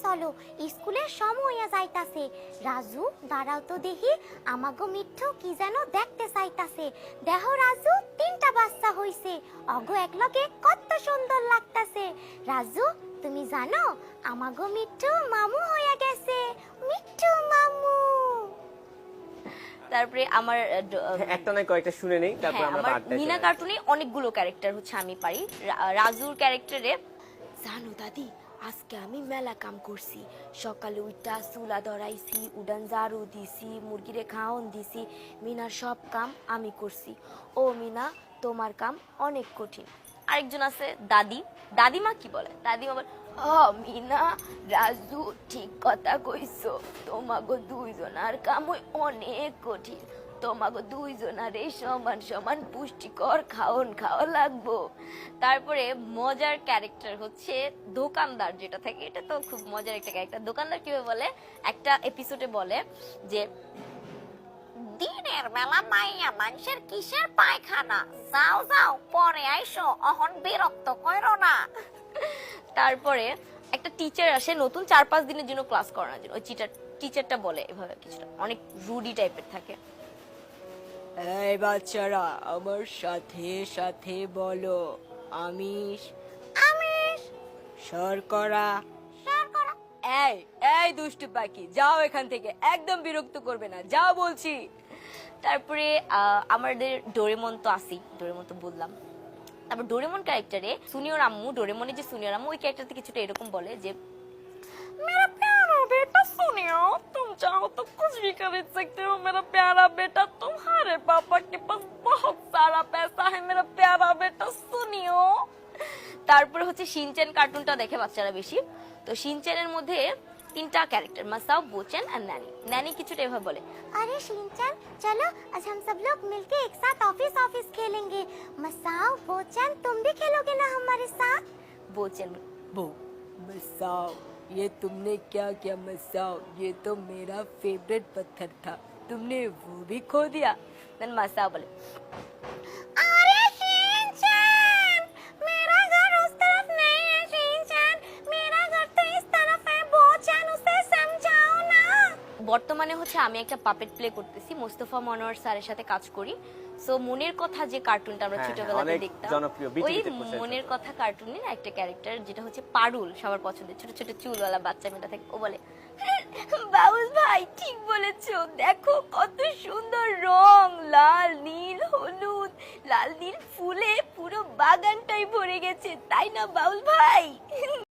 চলো স্কুলের সময় হইয়া যাইতাছে। রাজু দাঁড়াও তো দেখি, আমাগো মিঠু কি যেন দেখতে চাইতাছে। দেখো রাজু, 3টা বাচ্চা হইছে, অগো একলগে কত সুন্দর লাগতাছে। রাজু তুমি জানো আমাগো মিঠু মামু হইয়া গেছে, মিঠু মামু। তারপরে আমার একটা নয় কয়েকটা শুনে নেই, তারপর আমরা আমার পার্টটা মিনা কার্টুনে অনেকগুলো ক্যারেক্টার হচ্ছে আমি পারি। রাজুর ক্যারেক্টারে জানো দাদি, আজকে আমি মেলা কাম করছি। সকালে উঠা চুলা ধরাইছি, উডান ঝাড়ু দিছি, মুরগিরে খাওন দিছি, মিনার সব কাম আমি করছি। ও মিনা, তোমার কাম অনেক কঠিন। আরেকজন আছে দাদি, দাদিমা কি বলে, দাদিমা বলে ও মিনা, রাজু ঠিক কথা কইছো, তোমাগো দুইজনার কাম অনেক কঠিন, তোমাগো দুইজনারে সমান সমান পুষ্টিকর খাওন খাওয়া লাগবো। তারপরে মজার ক্যারেক্টার হচ্ছে দোকানদার, যেটা থাকে এটা তো খুব মজার একটা ক্যারেক্টার। দোকানদার কিভাবে বলে, একটা এপিসোডে বলে যে দিনের বেলা মাইয়া মানুষের কিসের পায়খানা, যাও যাও পরে আইসো, অহন বিরক্ত কইরো না। তারপরে একটা টিচার আসে নতুন 4-5 দিনের জন্য ক্লাস করানোর জন্য। ওই টিচারটা বলে এভাবে, কিছুটা অনেক রুডি টাইপের থাকে। এই বাচ্চারা আমার সাথে সাথে বলো, আমিষ আমিষ শর্করা। শর্করা। এই এই দুষ্টু পাখি, যাও এখান থেকে, একদম বিরক্ত করবে না, যাও বলছি। তারপরে আমাদের ডোরেমন তো আসি, ডোরেমন তো বললাম। তারপর ডোরেমন ক্যারেক্টারে সুনিয়র আম্মু, ডোরেমনের যে সুনিয়র আম্মু, ওই ক্যারেক্টারতে কিছুটা এরকম বলে যে मेरा प्यारा बेटा सुनियो, तुम चाहो तो कुछ भी खरीद सकते हो मेरा प्यारा बेटा, तुम्हारे पापा के पास बहुत सारा पैसा है मेरा प्यारा बेटा सुनियो। তারপর হচ্ছে শিনচ্যান কার্টুনটা দেখে বাচ্চারা বেশি। তো শিনচ্যানের মধ্যে 3টা ক্যারেক্টার, মাসাও, বোচেন আর ন্যানি। ন্যানি কিছুটা এভাবে বলে अरे शिनचैन चलो आज हम सब लोग मिलके एक साथ ऑफिस ऑफिस खेलेंगे। मसाओ बोचन तुम भी खेलोगे ना हमारे साथ? বোচেন वो मसाओ, ये तुमने क्या किया मसाओ, ये तो मेरा फेवरेट पत्थर था, तुमने वो भी खो दिया। দেন মাসাও বলে अरे शिनचैन, मेरा घर उस तरफ नहीं है शिनचैन, मेरा घर तो इस तरफ है। बोचन उसे समझाओ ना। বর্তমানে হচ্ছে আমি একটা পাপেট প্লে করতেছি, মোস্তফা মনোয়ার স্যারের সাথে কাজ করি। সো মনের কথা যে কার্টুনটা আমরা হ্যাঁ, ছোটবেলাতে অনেক দেখতাম, জনপ্রিয়, ওই বিটিভিতে প্রচারিত। মনের কথা কার্টুনের একটা ক্যারেক্টার যেটা হচ্ছে পারুল, সবার পছন্দের ছোট ছোট চুলওয়ালা বাচ্চা মেয়েটা থাকে। ও বলে বাউল ভাই ঠিক বলেছো, দেখো কত সুন্দর রং, লাল নীল হলুদ, লাল নীল ফুলে পুরো বাগানটাই ভরে গেছে, তাই না বাউল ভাই?